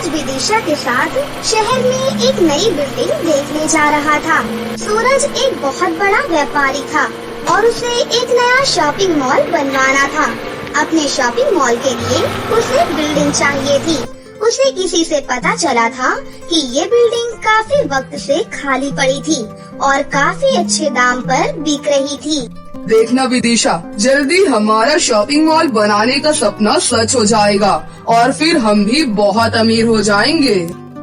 सूरज विदिशा के साथ शहर में एक नई बिल्डिंग देखने जा रहा था। सूरज एक बहुत बड़ा व्यापारी था और उसे एक नया शॉपिंग मॉल बनवाना था। अपने शॉपिंग मॉल के लिए उसे बिल्डिंग चाहिए थी। उसे किसी से पता चला था कि ये बिल्डिंग काफी वक्त से खाली पड़ी थी और काफी अच्छे दाम पर बिक रही थी। देखना विदिशा, जल्दी हमारा शॉपिंग मॉल बनाने का सपना सच हो जाएगा और फिर हम भी बहुत अमीर हो जाएंगे।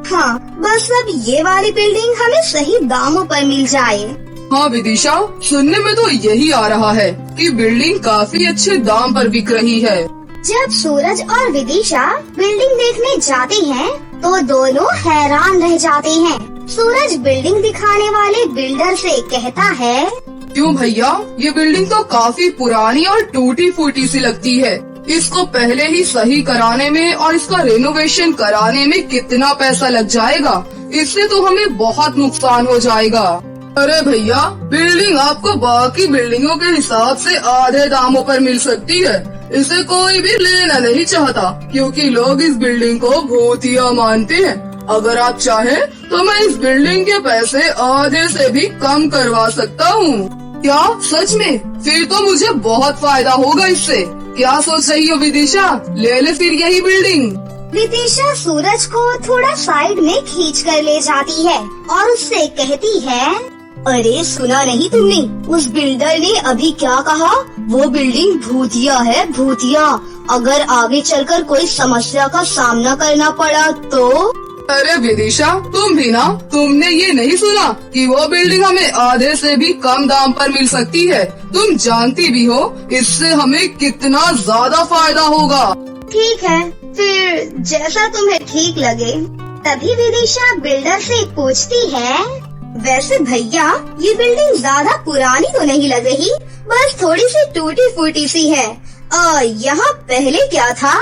हाँ, बस अब ये वाली बिल्डिंग हमें सही दामों पर मिल जाए। हाँ विदिशा, सुनने में तो यही आ रहा है कि बिल्डिंग काफी अच्छे दाम पर बिक रही है। जब सूरज और विदिशा बिल्डिंग देखने जाते हैं तो दोनों हैरान रह जाते हैं। सूरज बिल्डिंग दिखाने वाले बिल्डर से कहता है, क्यों भैया, ये बिल्डिंग तो काफी पुरानी और टूटी फूटी सी लगती है। इसको पहले ही सही कराने में और इसका रेनोवेशन कराने में कितना पैसा लग जाएगा। इससे तो हमें बहुत नुकसान हो जाएगा। अरे भैया, बिल्डिंग आपको बाकी बिल्डिंगों के हिसाब से आधे दामों पर मिल सकती है। इसे कोई भी लेना नहीं चाहता क्योंकि लोग इस बिल्डिंग को भूतिया मानते हैं। अगर आप चाहें तो मैं इस बिल्डिंग के पैसे आधे से भी कम करवा सकता हूँ। क्या सच में? फिर तो मुझे बहुत फायदा होगा इससे। क्या सोच रही हो विदिशा, ले ले फिर यही बिल्डिंग। विदिशा सूरज को थोड़ा साइड में खींच कर ले जाती है और उससे कहती है, अरे सुना नहीं तुमने, उस बिल्डर ने अभी क्या कहा? वो बिल्डिंग भूतिया है, भूतिया। अगर आगे चलकर कोई समस्या का सामना करना पड़ा तो? अरे विदिशा, तुम भी ना, तुमने ये नहीं सुना कि वो बिल्डिंग हमें आधे से भी कम दाम पर मिल सकती है। तुम जानती भी हो इससे हमें कितना ज्यादा फायदा होगा। ठीक है, फिर जैसा तुम्हें ठीक लगे। तभी विदिशा बिल्डर से पूछती है, वैसे भैया, ये बिल्डिंग ज्यादा पुरानी तो नहीं लग रही, बस थोड़ी सी टूटी फूटी सी है। यहाँ पहले क्या था?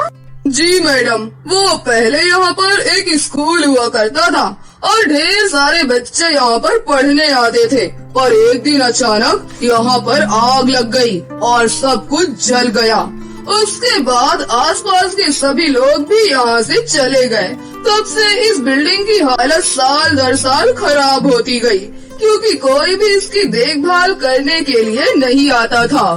जी मैडम, वो पहले यहाँ पर एक स्कूल हुआ करता था और ढेर सारे बच्चे यहाँ पर पढ़ने आते थे। पर एक दिन अचानक यहाँ पर आग लग गई और सब कुछ जल गया। उसके बाद आसपास के सभी लोग भी यहाँ से चले गए। तब से इस बिल्डिंग की हालत साल दर साल खराब होती गई क्योंकि कोई भी इसकी देखभाल करने के लिए नहीं आता था।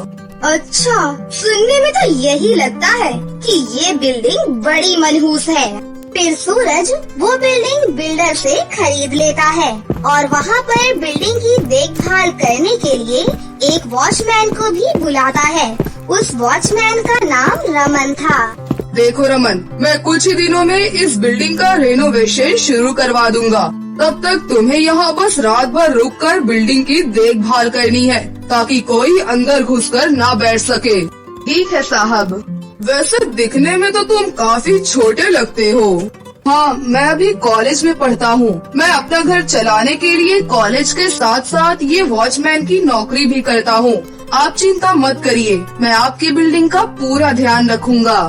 अच्छा, सुनने में तो यही लगता है कि ये बिल्डिंग बड़ी मनहूस है। फिर सूरज वो बिल्डिंग बिल्डर से खरीद लेता है और वहाँ पर बिल्डिंग की देखभाल करने के लिए एक वॉचमैन को भी बुलाता है। उस वॉचमैन का नाम रमन था। देखो रमन, मैं कुछ ही दिनों में इस बिल्डिंग का रेनोवेशन शुरू करवा दूंगा। तब तक तुम्हें यहाँ बस रात भर रुककर बिल्डिंग की देखभाल करनी है ताकि कोई अंदर घुसकर ना बैठ सके। ठीक है साहब। वैसे दिखने में तो तुम काफी छोटे लगते हो। हाँ, मैं अभी कॉलेज में पढ़ता हूँ। मैं अपना घर चलाने के लिए कॉलेज के साथ साथ ये वॉचमैन की नौकरी भी करता हूँ। आप चिंता मत करिए, मैं आपकी बिल्डिंग का पूरा ध्यान रखूंगा।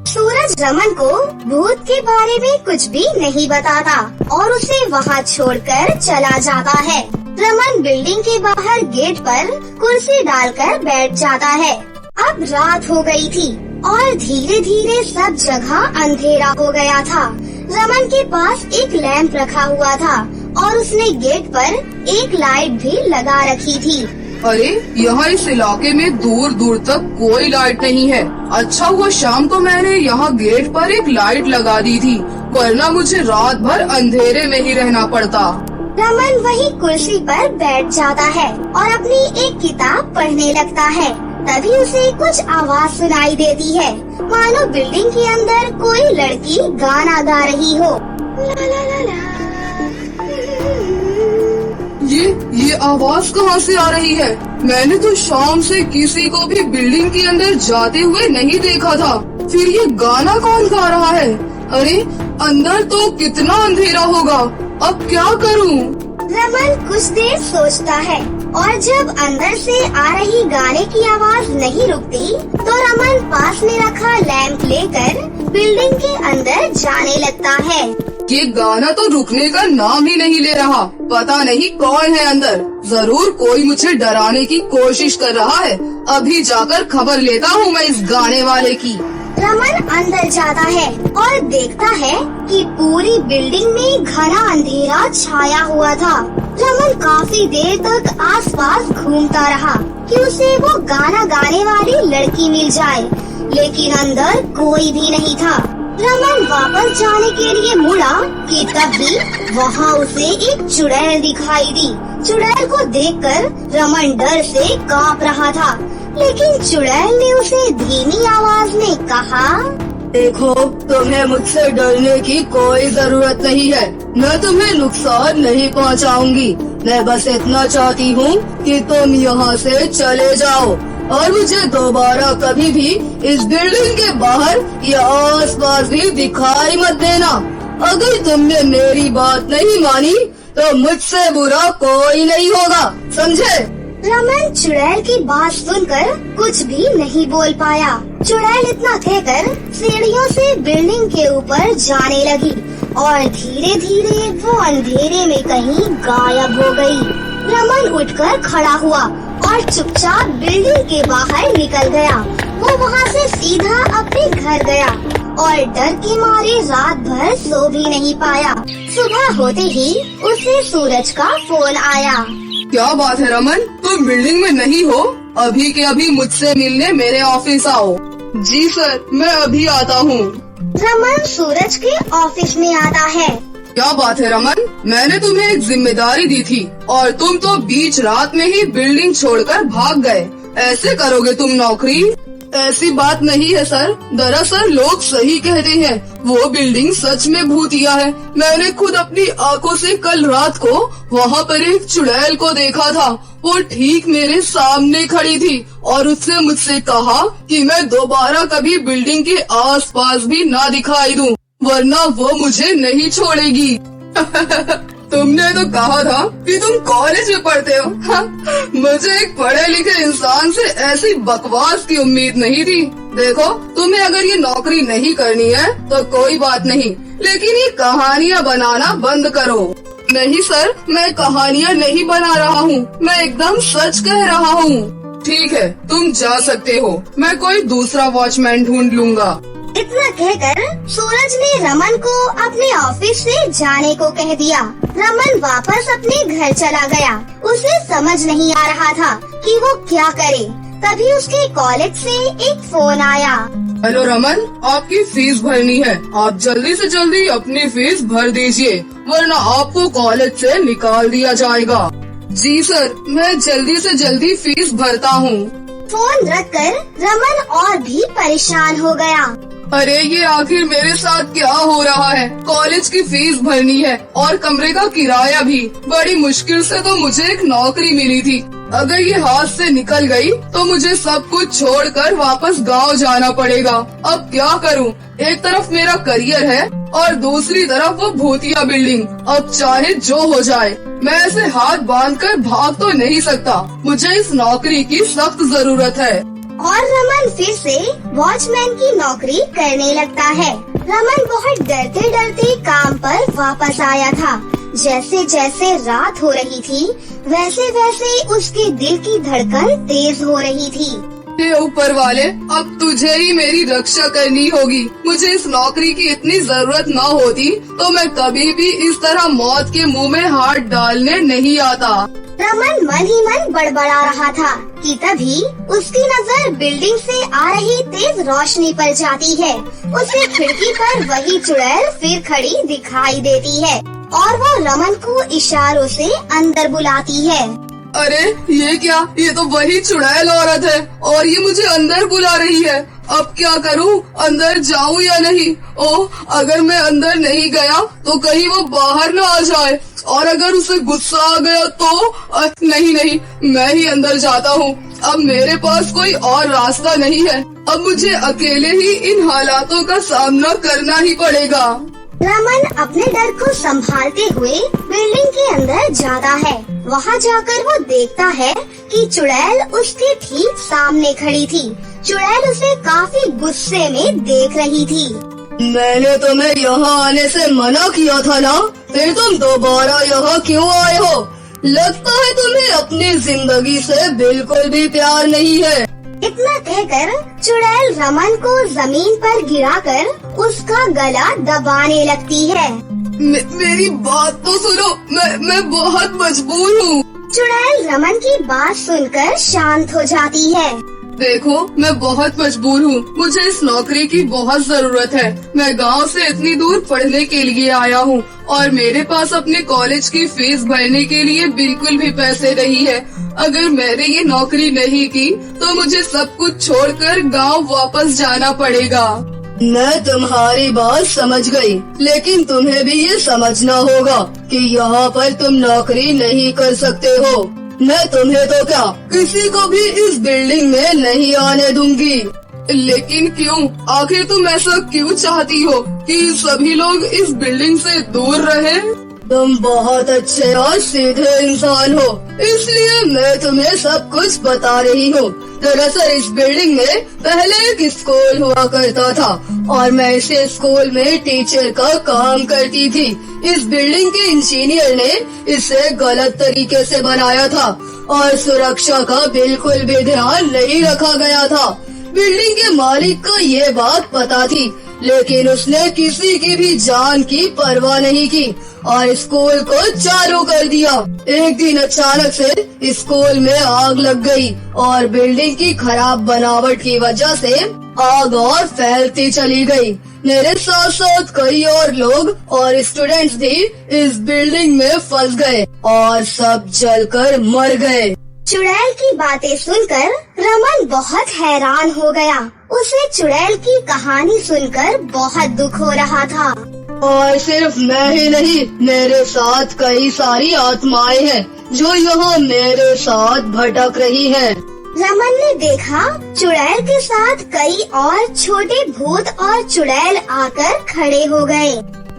सूरज रमन को भूत के बारे में कुछ भी नहीं बताता और उसे वहाँ छोड़कर चला जाता है। रमन बिल्डिंग के बाहर गेट पर कुर्सी डालकर बैठ जाता है। अब रात हो गई थी और धीरे धीरे सब जगह अंधेरा हो गया था। रमन के पास एक लैंप रखा हुआ था और उसने गेट पर एक लाइट भी लगा रखी थी। अरे, यहाँ इस इलाके में दूर दूर तक कोई लाइट नहीं है। अच्छा हुआ शाम को मैंने यहाँ गेट पर एक लाइट लगा दी थी, वरना मुझे रात भर अंधेरे में ही रहना पड़ता। रमन वही कुर्सी पर बैठ जाता है और अपनी एक किताब पढ़ने लगता है। तभी उसे कुछ आवाज सुनाई देती है, मानो बिल्डिंग के अंदर कोई लड़की गाना गा रही हो। ला ला ला ला। ये आवाज कहाँ से आ रही है? मैंने तो शाम से किसी को भी बिल्डिंग के अंदर जाते हुए नहीं देखा था। फिर ये गाना कौन गा रहा है? अरे, अंदर तो कितना अंधेरा होगा। अब क्या करूँ? रमन कुछ देर सोचता है और जब अंदर से आ रही गाने की आवाज नहीं रुकती तो रमन पास में रखा लैंप लेकर बिल्डिंग के अंदर जाने लगता है। ये गाना तो रुकने का नाम ही नहीं ले रहा। पता नहीं कौन है अंदर। जरूर कोई मुझे डराने की कोशिश कर रहा है। अभी जाकर खबर लेता हूँ मैं इस गाने वाले की। रमन अंदर जाता है और देखता है कि पूरी बिल्डिंग में घना अंधेरा छाया हुआ था। रमन काफी देर तक आसपास घूमता रहा कि उसे वो गाना गाने वाली लड़की मिल जाए, लेकिन अंदर कोई भी नहीं था। रमन वापस जाने के लिए मुड़ा कि तभी वहाँ उसे एक चुड़ैल दिखाई दी। चुड़ैल को देखकर रमन डर से कांप रहा था, लेकिन चुड़ैल ने उसे धीमी आवाज में कहा, देखो, तुम्हें मुझसे डरने की कोई जरूरत नहीं है। मैं तुम्हें नुकसान नहीं पहुंचाऊंगी। मैं बस इतना चाहती हूँ कि तुम यहाँ से चले जाओ और मुझे दोबारा कभी भी इस बिल्डिंग के बाहर या आसपास भी दिखाई मत देना। अगर तुमने मेरी बात नहीं मानी तो मुझसे बुरा कोई नहीं होगा, समझे? रमन चुड़ैल की बात सुनकर कुछ भी नहीं बोल पाया। चुड़ैल इतना कहकर सीढ़ियों से बिल्डिंग के ऊपर जाने लगी और धीरे धीरे वो अंधेरे में कहीं गायब हो गई। रमन उठकर खड़ा हुआ और चुपचाप बिल्डिंग के बाहर निकल गया। वो वहाँ से सीधा अपने घर गया और डर के मारे रात भर सो भी नहीं पाया। सुबह होते ही उसे सूरज का फोन आया। क्या बात है रमन, तुम बिल्डिंग में नहीं हो? अभी के अभी मुझसे मिलने मेरे ऑफिस आओ। जी सर, मैं अभी आता हूँ। रमन सूरज के ऑफिस में आता है। क्या बात है रमन, मैंने तुम्हें एक जिम्मेदारी दी थी और तुम तो बीच रात में ही बिल्डिंग छोड़कर भाग गए। ऐसे करोगे तुम नौकरी? ऐसी बात नहीं है सर, दरअसल लोग सही कहते हैं, वो बिल्डिंग सच में भूतिया है। मैंने खुद अपनी आंखों से कल रात को वहाँ पर एक चुड़ैल को देखा था। वो ठीक मेरे सामने खड़ी थी और उसने मुझसे कहा कि मैं दोबारा कभी बिल्डिंग के आसपास भी ना दिखाई दूं, वरना वो मुझे नहीं छोड़ेगी। तुमने तो कहा था कि तुम कॉलेज में पढ़ते हो। मुझे एक पढ़े लिखे इंसान से ऐसी बकवास की उम्मीद नहीं थी। देखो, तुम्हें अगर ये नौकरी नहीं करनी है तो कोई बात नहीं, लेकिन ये कहानियाँ बनाना बंद करो। नहीं सर, मैं कहानियाँ नहीं बना रहा हूँ, मैं एकदम सच कह रहा हूँ। ठीक है, तुम जा सकते हो, मैं कोई दूसरा वॉचमैन ढूंढ लूंगा। इतना कहकर सूरज ने रमन को अपने ऑफिस से जाने को कह दिया। रमन वापस अपने घर चला गया। उसे समझ नहीं आ रहा था कि वो क्या करे। तभी उसके कॉलेज से एक फोन आया। हेलो रमन, आपकी फीस भरनी है। आप जल्दी से जल्दी अपनी फीस भर दीजिए, वरना आपको कॉलेज से निकाल दिया जाएगा। जी सर, मैं जल्दी से जल्दी फीस भरता हूँ। फोन रखकर रमन और भी परेशान हो गया। अरे ये आखिर मेरे साथ क्या हो रहा है? कॉलेज की फीस भरनी है और कमरे का किराया भी। बड़ी मुश्किल से तो मुझे एक नौकरी मिली थी। अगर ये हाथ से निकल गई तो मुझे सब कुछ छोड़कर वापस गांव जाना पड़ेगा। अब क्या करूं? एक तरफ मेरा करियर है और दूसरी तरफ वो भूतिया बिल्डिंग। अब चाहे जो हो जाए, मैं ऐसे हाथ बांधकर भाग तो नहीं सकता। मुझे इस नौकरी की सख्त जरूरत है। और रमन फिर से वॉचमैन की नौकरी करने लगता है। रमन बहुत डरते डरते काम पर वापस आया था। जैसे जैसे रात हो रही थी, वैसे वैसे उसके दिल की धड़कन तेज हो रही थी। हे ऊपर वाले, अब तुझे ही मेरी रक्षा करनी होगी। मुझे इस नौकरी की इतनी जरूरत न होती तो मैं कभी भी इस तरह मौत के मुंह में हाथ डालने नहीं आता। रमन मन ही मन बड़बड़ा रहा था कि तभी उसकी नजर बिल्डिंग से आ रही तेज रोशनी पर जाती है। उसे खिड़की पर वही चुड़ैल फिर खड़ी दिखाई देती है और वो रमन को इशारों से अंदर बुलाती है। अरे ये क्या? ये तो वही चुड़ैल औरत है और ये मुझे अंदर बुला रही है। अब क्या करूं? अंदर जाऊं या नहीं? ओह, अगर मैं अंदर नहीं गया तो कहीं वो बाहर न आ जाए, और अगर उसे गुस्सा आ गया तो नहीं, मैं ही अंदर जाता हूँ। अब मेरे पास कोई और रास्ता नहीं है। अब मुझे अकेले ही इन हालातों का सामना करना ही पड़ेगा। रमन अपने डर को संभालते हुए बिल्डिंग के अंदर जाता है। वहाँ जाकर वो देखता है कि चुड़ैल उसके ठीक सामने खड़ी थी। चुड़ैल उसे काफी गुस्से में देख रही थी। मैंने तुम्हें यहाँ आने से मना किया था ना, फिर तुम दोबारा यहाँ क्यों आए हो? लगता है तुम्हें अपनी जिंदगी से बिल्कुल भी प्यार नहीं है। इतना कहकर कहकर चुड़ैल रमन को जमीन पर गिराकर उसका गला दबाने लगती है। मेरी बात तो सुनो, मैं बहुत मजबूर हूँ। चुड़ैल रमन की बात सुनकर शांत हो जाती है। देखो, मैं बहुत मजबूर हूँ, मुझे इस नौकरी की बहुत जरूरत है। मैं गांव से इतनी दूर पढ़ने के लिए आया हूँ और मेरे पास अपने कॉलेज की फीस भरने के लिए बिल्कुल भी पैसे नहीं है। अगर मैंने ये नौकरी नहीं की तो मुझे सब कुछ छोड़कर गांव वापस जाना पड़ेगा। मैं तुम्हारी बात समझ गई, लेकिन तुम्हें भी ये समझना होगा कि यहाँ पर तुम नौकरी नहीं कर सकते हो। मैं तुम्हें तो क्या, किसी को भी इस बिल्डिंग में नहीं आने दूंगी। लेकिन क्यों? आखिर तुम ऐसा क्यों चाहती हो कि सभी लोग इस बिल्डिंग से दूर रहे? तुम बहुत अच्छे और सीधे इंसान हो, इसलिए मैं तुम्हें सब कुछ बता रही हूँ। दरअसल इस बिल्डिंग में पहले एक स्कूल हुआ करता था और मैं इसे स्कूल में टीचर का काम करती थी। इस बिल्डिंग के इंजीनियर ने इसे गलत तरीके से बनाया था और सुरक्षा का बिल्कुल भी ध्यान नहीं रखा गया था। बिल्डिंग के मालिक को ये बात पता थी, लेकिन उसने किसी की भी जान की परवाह नहीं की और स्कूल को चालू कर दिया। एक दिन अचानक से स्कूल में आग लग गई और बिल्डिंग की खराब बनावट की वजह से आग और फैलती चली गई। मेरे साथ साथ कई और लोग और स्टूडेंट्स भी इस बिल्डिंग में फंस गए और सब जलकर मर गए। चुड़ैल की बातें सुनकर रमन बहुत हैरान हो गया। उसे चुड़ैल की कहानी सुनकर बहुत दुख हो रहा था। और सिर्फ मैं ही नहीं, मेरे साथ कई सारी आत्माएं हैं जो यहाँ मेरे साथ भटक रही हैं। रमन ने देखा चुड़ैल के साथ कई और छोटे भूत और चुड़ैल आकर खड़े हो गए।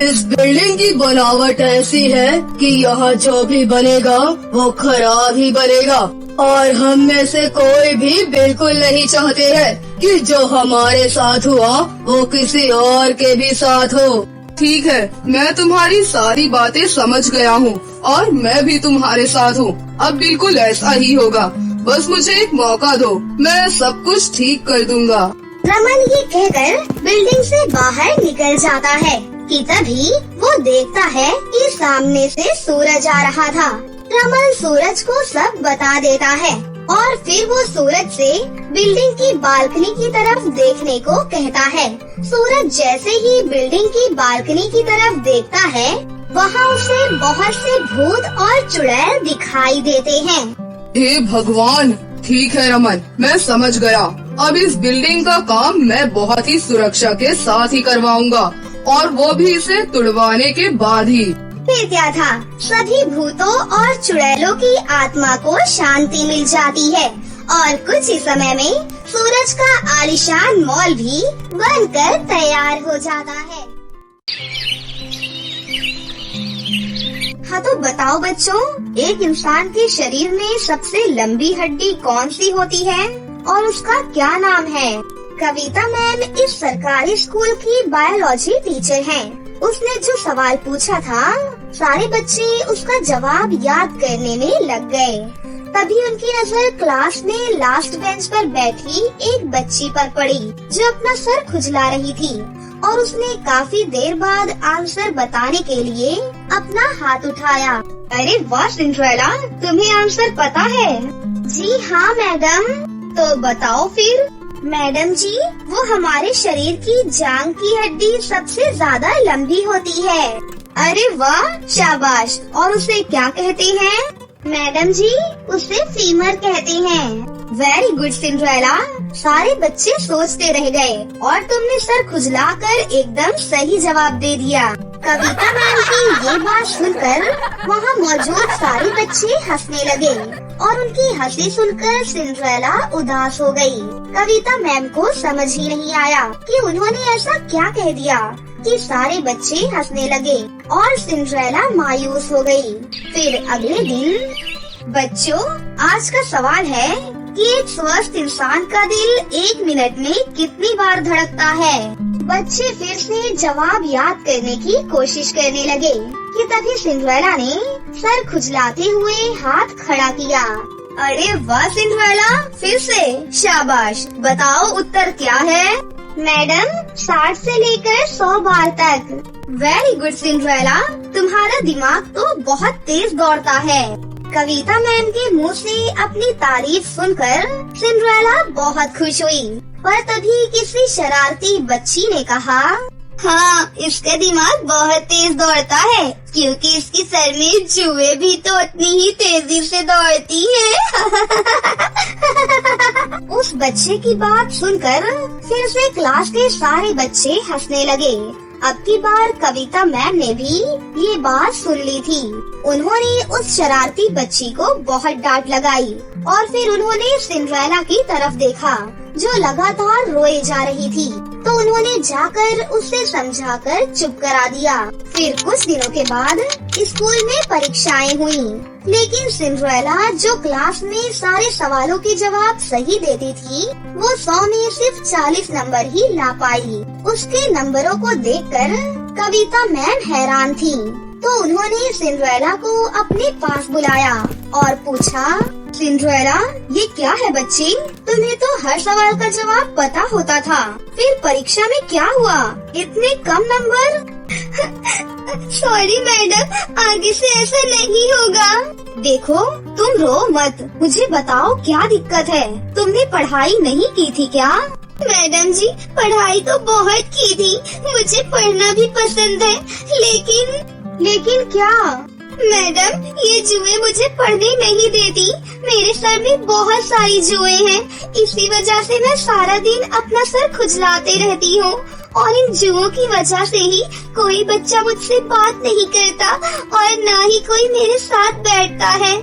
इस बिल्डिंग की बनावट ऐसी है कि यहाँ जो भी बनेगा वो खराब ही बनेगा और हम में से कोई भी बिल्कुल नहीं चाहते हैं कि जो हमारे साथ हुआ वो किसी और के भी साथ हो। ठीक है, मैं तुम्हारी सारी बातें समझ गया हूँ और मैं भी तुम्हारे साथ हूँ। अब बिल्कुल ऐसा ही होगा, बस मुझे एक मौका दो, मैं सब कुछ ठीक कर दूंगा। रमन ये कहकर बिल्डिंग से बाहर निकल जाता है कि तभी वो देखता है कि सामने से सूरज आ रहा था। रमन सूरज को सब बता देता है और फिर वो सूरज से बिल्डिंग की बालकनी की तरफ देखने को कहता है। सूरज जैसे ही बिल्डिंग की बालकनी की तरफ देखता है, वहाँ उसे बहुत से भूत और चुड़ैल दिखाई देते हैं। हे भगवान! ठीक है रमन, मैं समझ गया। अब इस बिल्डिंग का काम मैं बहुत ही सुरक्षा के साथ ही करवाऊंगा और वो भी इसे तुड़वाने के बाद ही। फिर क्या था, सभी भूतों और चुड़ैलों की आत्मा को शांति मिल जाती है और कुछ ही समय में सूरज का आलीशान मॉल भी बनकर तैयार हो जाता है। हाँ तो बताओ बच्चों, एक इंसान के शरीर में सबसे लंबी हड्डी कौन सी होती है और उसका क्या नाम है? कविता मैम इस सरकारी स्कूल की बायोलॉजी टीचर हैं। उसने जो सवाल पूछा था, सारे बच्चे उसका जवाब याद करने में लग गए। तभी उनकी नजर क्लास में लास्ट बेंच पर बैठी एक बच्ची पर पड़ी जो अपना सर खुजला रही थी और उसने काफी देर बाद आंसर बताने के लिए अपना हाथ उठाया। अरे वाह सिंड्रेला, तुम्हें आंसर पता है? जी हाँ मैडम। तो बताओ फिर। मैडम जी, वो हमारे शरीर की जांघ की हड्डी सबसे ज्यादा लंबी होती है। अरे वाह, शाबाश। और उसे क्या कहते हैं? मैडम जी, उसे फीमर कहते हैं। Very good Cinderella. सारे बच्चे सोचते रह गए और तुमने सर खुजलाकर एकदम सही जवाब दे दिया। कविता मैम की ये बात सुनकर वहाँ मौजूद सारे बच्चे हंसने लगे और उनकी हंसी सुनकर सिंड्रेला उदास हो गई। कविता मैम को समझ ही नहीं आया कि उन्होंने ऐसा क्या कह दिया कि सारे बच्चे हंसने लगे और सिंड्रेला मायूस हो गई। फिर अगले दिन, बच्चों, आज का सवाल है कि एक स्वस्थ इंसान का दिल 1 मिनट में कितनी बार धड़कता है? बच्चे फिर से जवाब याद करने की कोशिश करने लगे कि तभी सिंड्रेला ने सर खुजलाते हुए हाथ खड़ा किया। अरे वाह सिंड्रेला, फिर से शाबाश। बताओ उत्तर क्या है? मैडम 60 से लेकर 100 बार तक। वेरी गुड सिंड्रेला, तुम्हारा दिमाग तो बहुत तेज दौड़ता है। कविता मैम के मुंह से अपनी तारीफ सुनकर सिंड्रेला बहुत खुश हुई, पर तभी किसी शरारती बच्ची ने कहा, हाँ, इसका दिमाग बहुत तेज दौड़ता है, क्योंकि इसके सर में जुए भी तो उतनी ही तेजी से दौड़ती हैं। उस बच्चे की बात सुनकर फिर से क्लास के सारे बच्चे हंसने लगे। अब की बार कविता मैम ने भी ये बात सुन ली थी। उन्होंने उस शरारती बच्ची को बहुत डांट लगाई और फिर उन्होंने सिंड्रेला की तरफ देखा जो लगातार रोए जा रही थी, तो उन्होंने जाकर उसे समझाकर चुप करा दिया। फिर कुछ दिनों के बाद स्कूल में परीक्षाएं हुई, लेकिन सिंड्रेला जो क्लास में सारे सवालों के जवाब सही देती थी, वो 100 में सिर्फ 40 नंबर ही ला पाई। उसके नंबरों को देखकर कविता मैम हैरान थी, तो उन्होंने सिंड्रेला को अपने पास बुलाया और पूछा, सिंड्रेला, ये क्या है बच्ची? तुम्हें तो हर सवाल का जवाब पता होता था, फिर परीक्षा में क्या हुआ? इतने कम नंबर? सॉरी मैडम, आगे से ऐसा नहीं होगा। देखो, तुम रो मत, मुझे बताओ क्या दिक्कत है? तुमने पढ़ाई नहीं की थी क्या? मैडम जी, पढ़ाई तो बहुत की थी, मुझे पढ़ना भी पसंद है, लेकिन क्या? मैडम, ये जुए मुझे पढ़ने नहीं देती। मेरे सर में बहुत सारी जुए हैं, इसी वजह से मैं सारा दिन अपना सर खुजलाते रहती हूँ और इन जुओं की वजह से ही कोई बच्चा मुझसे बात नहीं करता और न ही कोई मेरे साथ बैठता है।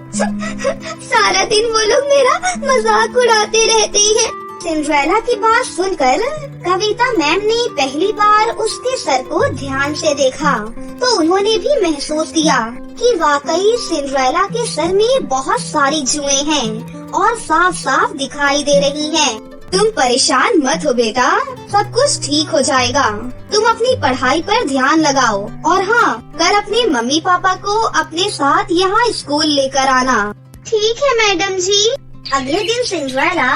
सारा दिन वो लोग मेरा मजाक उड़ाते रहते हैं। सिंड्रेला की बात सुनकर कविता मैम ने पहली बार उसके सर को ध्यान से देखा, तो उन्होंने भी महसूस किया कि वाकई सिंड्रेला के सर में बहुत सारी जुएं हैं और साफ साफ दिखाई दे रही हैं। तुम परेशान मत हो बेटा, सब कुछ ठीक हो जाएगा। तुम अपनी पढ़ाई पर ध्यान लगाओ और हाँ, कल अपने मम्मी पापा को अपने साथ यहाँ स्कूल लेकर आना। ठीक है मैडम जी। अगले दिन सिंड्रेला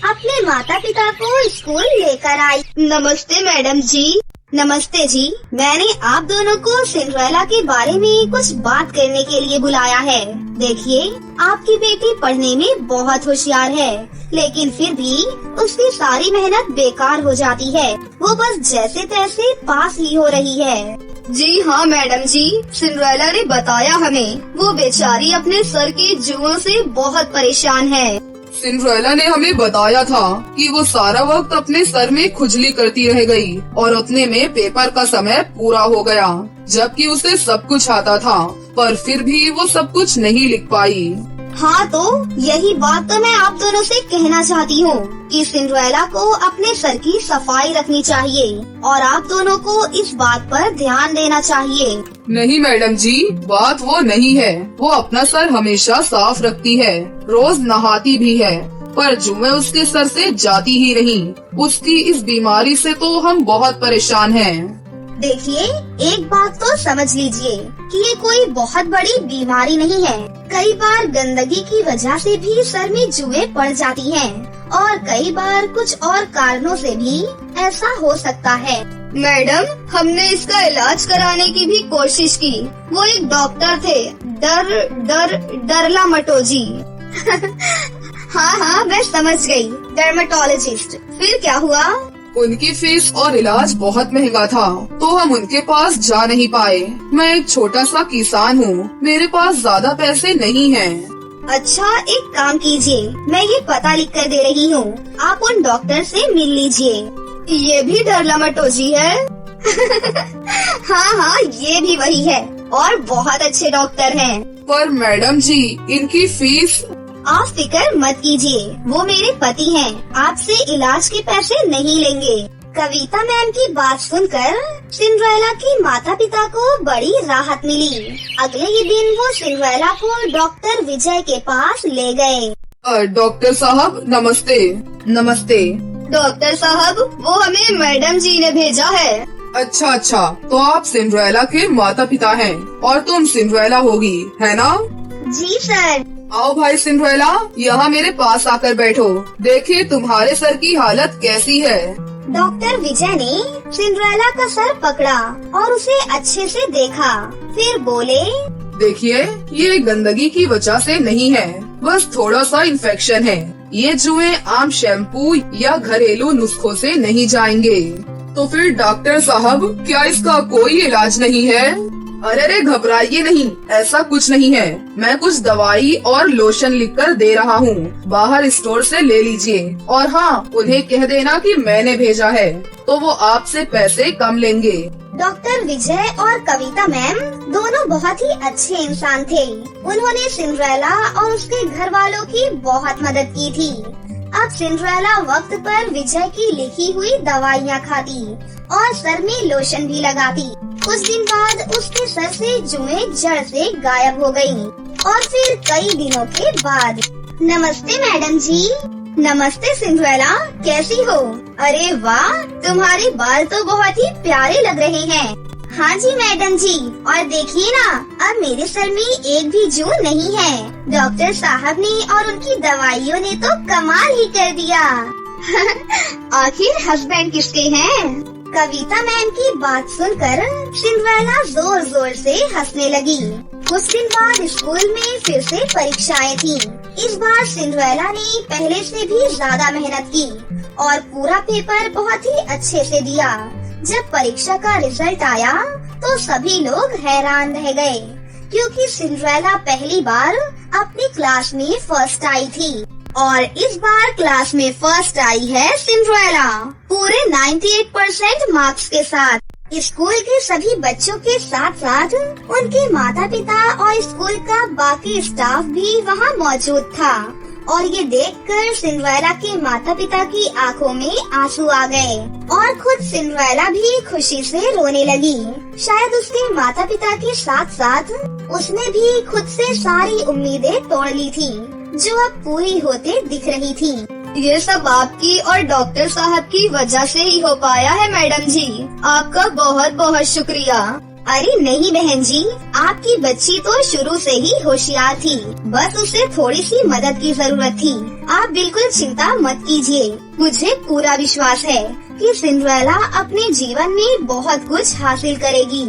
अपने माता पिता को स्कूल लेकर आई। नमस्ते मैडम जी। नमस्ते जी, मैंने आप दोनों को सिंड्रेला के बारे में कुछ बात करने के लिए बुलाया है। देखिए, आपकी बेटी पढ़ने में बहुत होशियार है, लेकिन फिर भी उसकी सारी मेहनत बेकार हो जाती है। वो बस जैसे तैसे पास ही हो रही है। जी हाँ मैडम जी, सिंड्रेला ने बताया हमें, वो बेचारी अपने सर के जुओं से बहुत परेशान है। सिंड्रेला ने हमें बताया था कि वो सारा वक्त अपने सर में खुजली करती रह गई और उतने में पेपर का समय पूरा हो गया, जबकि उसे सब कुछ आता था, पर फिर भी वो सब कुछ नहीं लिख पाई। हाँ, तो यही बात तो मैं आप दोनों से कहना चाहती हूँ कि सिंड्रेला को अपने सर की सफाई रखनी चाहिए और आप दोनों को इस बात पर ध्यान देना चाहिए। नहीं मैडम जी, बात वो नहीं है। वो अपना सर हमेशा साफ रखती है, रोज नहाती भी है, पर जुएं उसके सर से जाती ही नहीं। उसकी इस बीमारी से तो हम बहुत परेशान हैं। देखिए, एक बात तो समझ लीजिए कि ये कोई बहुत बड़ी बीमारी नहीं है। कई बार गंदगी की वजह से भी सर में जुएं पड़ जाती हैं और कई बार कुछ और कारणों से भी ऐसा हो सकता है। मैडम, हमने इसका इलाज कराने की भी कोशिश की। वो एक डॉक्टर थे, डरला मटोजी। हाँ, मैं समझ गई, डर्मेटोलॉजिस्ट। फिर क्या हुआ? उनकी फीस और इलाज बहुत महंगा था, तो हम उनके पास जा नहीं पाए। मैं एक छोटा सा किसान हूँ, मेरे पास ज्यादा पैसे नहीं हैं। अच्छा, एक काम कीजिए, मैं ये पता लिख कर दे रही हूँ, आप उन डॉक्टर से मिल लीजिए। ये भी डरला मटोजी है? हाँ, ये भी वही है और बहुत अच्छे डॉक्टर हैं। पर मैडम जी, इनकी फीस? आप फिक्र मत कीजिए, वो मेरे पति हैं, आपसे इलाज के पैसे नहीं लेंगे। कविता मैम की बात सुनकर सिंड्रेला के माता पिता को बड़ी राहत मिली। अगले ही दिन वो सिंड्रेला को डॉक्टर विजय के पास ले गए। डॉक्टर साहब नमस्ते। नमस्ते। डॉक्टर साहब, वो हमें मैडम जी ने भेजा है। अच्छा, तो आप सिंड्रेला के माता पिता हैं और तुम सिंड्रेला होगी, है ना? जी सर। आओ भाई सिंड्रेला, यहाँ मेरे पास आकर बैठो। देखिए तुम्हारे सर की हालत कैसी है। डॉक्टर विजय ने सिंड्रेला का सर पकड़ा और उसे अच्छे से देखा, फिर बोले, देखिए ये गंदगी की वजह से नहीं है, बस थोड़ा सा इन्फेक्शन है। ये जुएं आम शैम्पू या घरेलू नुस्खों से नहीं जाएंगे। तो फिर डॉक्टर साहब, क्या इसका कोई इलाज नहीं है? अरे घबराइए नहीं, ऐसा कुछ नहीं है। मैं कुछ दवाई और लोशन लिखकर दे रहा हूँ, बाहर स्टोर से ले लीजिए। और हाँ, उन्हें कह देना कि मैंने भेजा है, तो वो आपसे पैसे कम लेंगे। डॉक्टर विजय और कविता मैम दोनों बहुत ही अच्छे इंसान थे। उन्होंने सिंड्रेला और उसके घर वालों की बहुत मदद की थी। अब सिंड्रेला वक्त पर विजय की लिखी हुई दवाइयाँ खाती और सर में लोशन भी लगाती। कुछ दिन बाद उसके सर से जुएं जड़ से गायब हो गयी। और फिर कई दिनों के बाद, नमस्ते मैडम जी। नमस्ते सिंड्रेला, कैसी हो? अरे वाह, तुम्हारे बाल तो बहुत ही प्यारे लग रहे हैं। हाँ जी मैडम जी, और देखिए ना, अब मेरे सर में एक भी जू नहीं है। डॉक्टर साहब ने और उनकी दवाइयों ने तो कमाल ही कर दिया। आखिर हस्बैंड किसके हैं? कविता मैम की बात सुनकर सिंड्रेला जोर जोर से हंसने लगी। कुछ दिन बाद स्कूल में फिर से परीक्षाएं थी। इस बार सिंड्रेला ने पहले से भी ज्यादा मेहनत की और पूरा पेपर बहुत ही अच्छे से दिया। जब परीक्षा का रिजल्ट आया तो सभी लोग हैरान रह गए, क्योंकि सिंड्रेला पहली बार अपनी क्लास में फर्स्ट आई थी। और इस बार क्लास में फर्स्ट आई है सिंड्रेला, पूरे 98% मार्क्स के साथ। स्कूल के सभी बच्चों के साथ साथ उनके माता पिता और स्कूल का बाकी स्टाफ भी वहाँ मौजूद था। और ये देखकर सिंड्रेला के माता पिता की आंखों में आंसू आ गए और खुद सिंड्रेला भी खुशी से रोने लगी। शायद उसके माता पिता के साथ साथ उसने भी खुद से सारी उम्मीदें तोड़ ली थी, जो अब पूरी होते दिख रही थी। ये सब आपकी और डॉक्टर साहब की वजह से ही हो पाया है मैडम जी, आपका बहुत बहुत शुक्रिया। अरे नहीं बहन जी, आपकी बच्ची तो शुरू से ही होशियार थी, बस उसे थोड़ी सी मदद की जरूरत थी। आप बिल्कुल चिंता मत कीजिए, मुझे पूरा विश्वास है कि सिंड्रेला अपने जीवन में बहुत कुछ हासिल करेगी।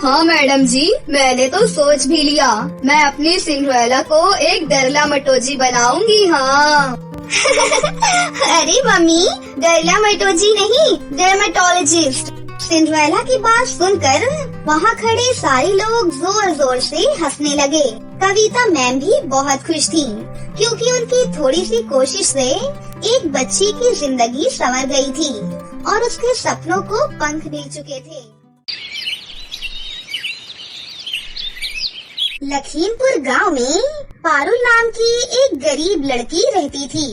हाँ मैडम जी, मैंने तो सोच भी लिया, मैं अपनी सिंड्रेला को एक डरला मटोजी बनाऊंगी। हाँ। अरे मम्मी, डरला मटोजी नहीं, डर्मेटोलॉजिस्ट। सिंड्रेला की बात सुनकर वहाँ खड़े सारे लोग जोर जोर से हंसने लगे। कविता मैम भी बहुत खुश थी, क्योंकि उनकी थोड़ी सी कोशिश से एक बच्ची की जिंदगी संवर गई थी और उसके सपनों को पंख मिल चुके थे। लखीमपुर गांव में पारुल नाम की एक गरीब लड़की रहती थी।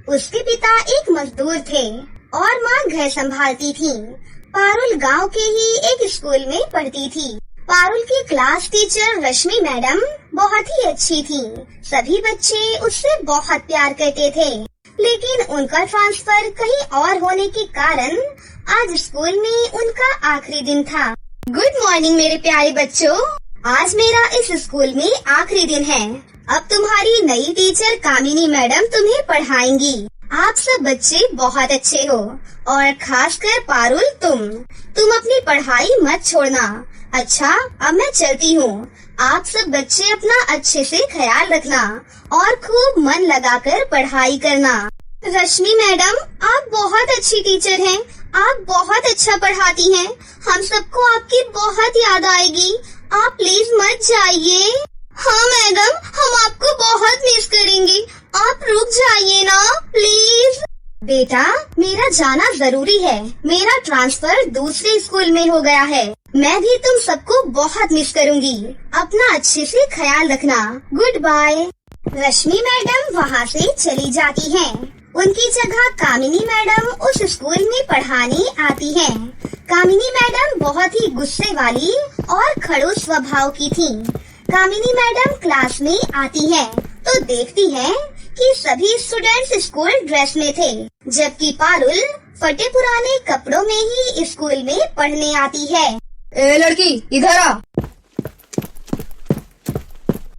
उसके पिता एक मजदूर थे और माँ घर संभालती थी। पारुल गांव के ही एक स्कूल में पढ़ती थी। पारुल की क्लास टीचर रश्मि मैडम बहुत ही अच्छी थी। सभी बच्चे उससे बहुत प्यार करते थे, लेकिन उनका ट्रांसफर कहीं और होने के कारण आज स्कूल में उनका आखिरी दिन था। गुड मॉर्निंग मेरे प्यारे बच्चों, आज मेरा इस स्कूल में आखिरी दिन है। अब तुम्हारी नई टीचर कामिनी मैडम तुम्हें पढ़ाएंगी। आप सब बच्चे बहुत अच्छे हो और खासकर पारुल तुम अपनी पढ़ाई मत छोड़ना। अच्छा, अब मैं चलती हूँ। आप सब बच्चे अपना अच्छे से ख्याल रखना और खूब मन लगाकर पढ़ाई करना। रश्मि मैडम, आप बहुत अच्छी टीचर हैं। आप बहुत अच्छा पढ़ाती हैं। हम सबको आपकी बहुत याद आएगी। आप प्लीज मत जाइए। हाँ मैडम, हम आपको बहुत मिस करेंगे। आप रुक जाइए ना प्लीज। बेटा, मेरा जाना जरूरी है। मेरा ट्रांसफर दूसरे स्कूल में हो गया है। मैं भी तुम सबको बहुत मिस करूंगी। अपना अच्छे से ख्याल रखना। Good bye. रश्मि मैडम वहाँ से चली जाती हैं। उनकी जगह कामिनी मैडम उस स्कूल में पढ़ाने आती हैं। कामिनी मैडम बहुत ही गुस्से वाली और खड़ूस स्वभाव की थी। कामिनी मैडम क्लास में आती है तो देखती है कि सभी स्टूडेंट्स स्कूल ड्रेस में थे, जबकि पारुल फटे पुराने कपड़ों में ही स्कूल में पढ़ने आती है। ए लड़की, इधर आ।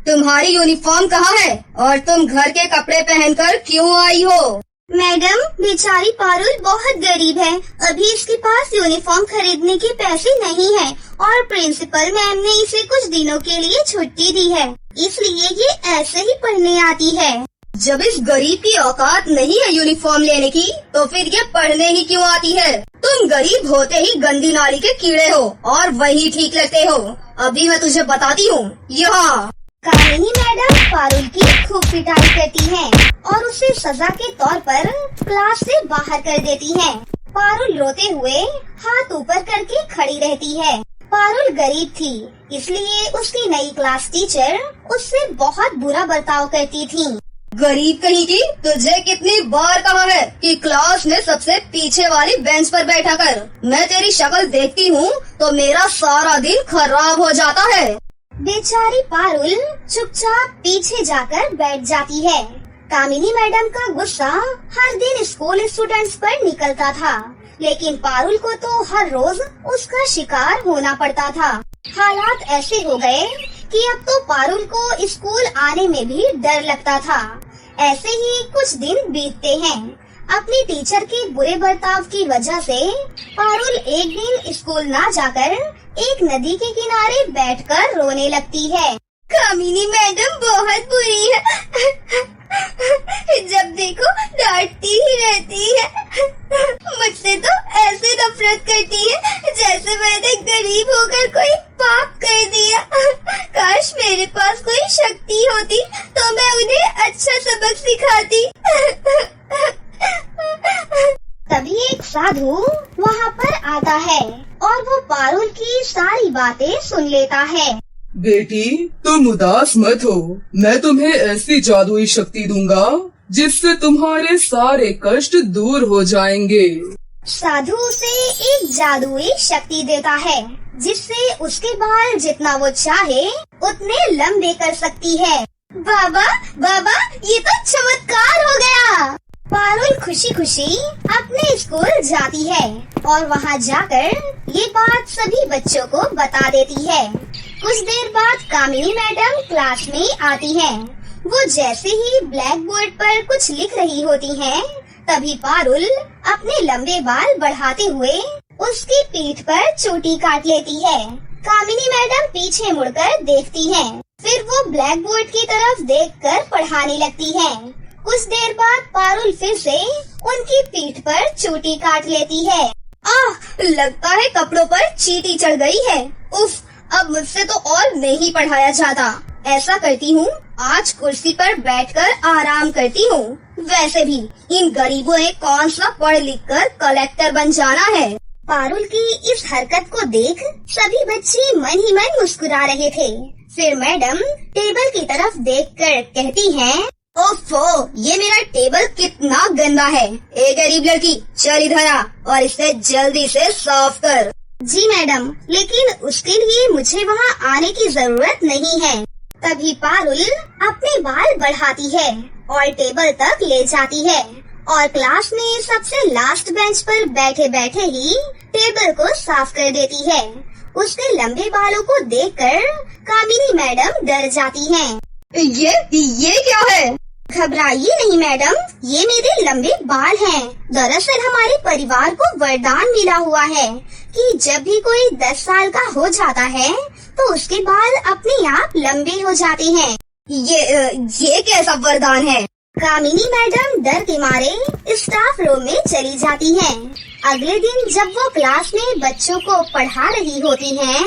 तुम्हारी यूनिफॉर्म कहाँ है और तुम घर के कपड़े पहनकर क्यों आई हो? मैडम, बेचारी पारुल बहुत गरीब है। अभी इसके पास यूनिफॉर्म खरीदने के पैसे नहीं है और प्रिंसिपल मैम ने इसे कुछ दिनों के लिए छुट्टी दी है, इसलिए ये ऐसे ही पढ़ने आती है। जब इस गरीब की औकात नहीं है यूनिफॉर्म लेने की, तो फिर ये पढ़ने ही क्यों आती है? तुम गरीब होते ही गंदी नाली के कीड़े हो और वही ठीक लगते हो। अभी मैं तुझे बताती हूँ। यहाँ कामिनी मैडम पारुल की खूब पिटाई करती हैं और उसे सजा के तौर पर क्लास से बाहर कर देती हैं। पारुल रोते हुए हाथ ऊपर करके खड़ी रहती है। पारुल गरीब थी, इसलिए उसकी नई क्लास टीचर उससे बहुत बुरा बर्ताव करती थी। गरीब कहीं की, तुझे कितनी बार कहा है कि क्लास में सबसे पीछे वाली बेंच पर बैठा कर। मैं तेरी शक्ल देखती हूँ तो मेरा सारा दिन खराब हो जाता है। बेचारी पारुल चुपचाप पीछे जाकर बैठ जाती है। कामिनी मैडम का गुस्सा हर दिन स्कूल स्टूडेंट्स पर निकलता था, लेकिन पारुल को तो हर रोज उसका शिकार होना पड़ता था। हालात ऐसे हो गए कि अब तो पारुल को स्कूल आने में भी डर लगता था। ऐसे ही कुछ दिन बीतते हैं। अपनी टीचर के बुरे बर्ताव की वजह से पारुल एक दिन स्कूल ना जाकर एक नदी के किनारे बैठकर रोने लगती है। कामिनी मैडम बहुत बुरी है। जब देखो डांटती ही रहती है। मुझसे तो ऐसे नफरत करती है जैसे मैंने गरीब होकर कोई पाप कर दिया। काश मेरे पास कोई शक्ति होती तो मैं उन्हें अच्छा सबक सिखाती। तभी एक साधु वहाँ पर आता है और वो पारुल की सारी बातें सुन लेता है। बेटी, तुम उदास मत हो। मैं तुम्हें ऐसी जादुई शक्ति दूंगा जिससे तुम्हारे सारे कष्ट दूर हो जाएंगे। साधु उसे एक जादुई शक्ति देता है जिससे उसके बाल जितना वो चाहे उतने लंबे कर सकती है। बाबा, बाबा, ये तो चमत्कार हो गया। पारुल खुशी खुशी अपने स्कूल जाती है और वहाँ जाकर ये बात सभी बच्चों को बता देती है। कुछ देर बाद कामिनी मैडम क्लास में आती हैं। वो जैसे ही ब्लैक बोर्ड पर कुछ लिख रही होती हैं, तभी पारुल अपने लंबे बाल बढ़ाते हुए उसकी पीठ पर चोटी काट लेती है। कामिनी मैडम पीछे मुड़कर देखती हैं, फिर वो ब्लैक बोर्ड की तरफ देखकर पढ़ाने लगती हैं। कुछ देर बाद पारुल फिर से उनकी पीठ पर चोटी काट लेती है। लगता है कपड़ों पर चींटी चढ़ गई है। उफ, अब मुझसे तो और नहीं पढ़ाया जाता। ऐसा करती हूँ, आज कुर्सी पर बैठकर आराम करती हूँ। वैसे भी इन गरीबों ने कौन सा पढ़ लिख कर कलेक्टर बन जाना है। पारुल की इस हरकत को देख सभी बच्चे मन ही मन मुस्कुरा रहे थे। फिर मैडम टेबल की तरफ देखकर कहती हैं, ओफो, ये मेरा टेबल कितना गंदा है। ए गरीब लड़की, चल इधर आ और इसे जल्दी से साफ कर। जी मैडम, लेकिन उसके लिए मुझे वहाँ आने की जरूरत नहीं है। तभी पारुल अपने बाल बढ़ाती है और टेबल तक ले जाती है और क्लास में सबसे लास्ट बेंच पर बैठे बैठे ही टेबल को साफ कर देती है। उसके लंबे बालों को देखकर कामिनी मैडम डर जाती हैं। ये क्या है? घबराइए नहीं मैडम, ये मेरे लंबे बाल हैं। दरअसल हमारे परिवार को वरदान मिला हुआ है कि जब भी कोई 10 साल का हो जाता है तो उसके बाल अपने आप लंबे हो जाते हैं। ये कैसा वरदान है? कामिनी मैडम डर के मारे स्टाफ रूम में चली जाती हैं। अगले दिन जब वो क्लास में बच्चों को पढ़ा रही होती हैं,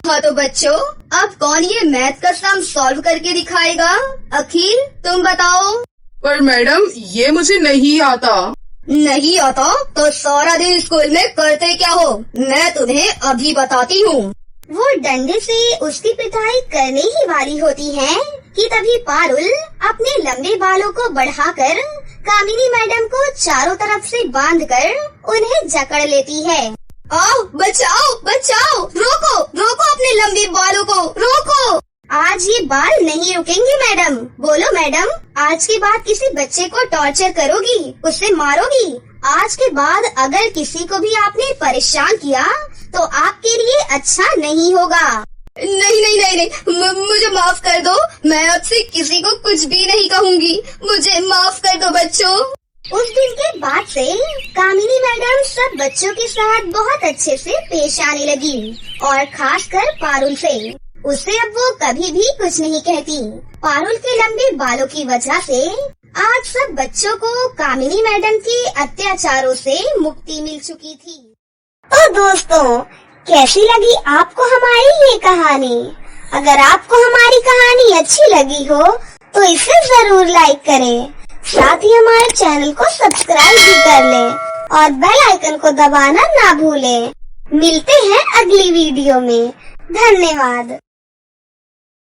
हाँ तो बच्चों, अब कौन ये मैथ का सम सॉल्व करके दिखाएगा? अखिल, तुम बताओ। पर मैडम, ये मुझे नहीं आता। नहीं आता तो सारा दिन स्कूल में करते क्या हो? मैं तुम्हें अभी बताती हूँ। वो डंडे से उसकी पिटाई करने ही वाली होती है कि तभी पारुल अपने लंबे बालों को बढ़ाकर कामिनी मैडम को चारों तरफ से बांधकर उन्हें जकड़ लेती है। आओ, बचाओ, बचाओ, रोको, रोको अपने लंबे बालों को, रोको। आज ये बाल नहीं रुकेंगे मैडम। बोलो मैडम, आज के बाद किसी बच्चे को टॉर्चर करोगी, उसे मारोगी? आज के बाद अगर किसी को भी आपने परेशान किया तो आपके लिए अच्छा नहीं होगा। नहीं नहीं नहीं नहीं, मुझे माफ कर दो। मैं आपसे किसी को कुछ भी नहीं कहूँगी। मुझे माफ कर दो बच्चों। उस दिन के बाद से कामिनी मैडम सब बच्चों के साथ बहुत अच्छे से पेश आने लगी और खासकर पारुल से। उससे अब वो कभी भी कुछ नहीं कहती। पारुल के लंबे बालों की वजह से आज सब बच्चों को कामिनी मैडम के अत्याचारों से मुक्ति मिल चुकी थी। तो दोस्तों, कैसी लगी आपको हमारी ये कहानी? अगर आपको हमारी कहानी अच्छी लगी हो तो इसे जरूर लाइक करें। साथ ही हमारे चैनल को सब्सक्राइब भी कर लें और बेल आइकन को दबाना ना भूलें। मिलते हैं अगली वीडियो में। धन्यवाद।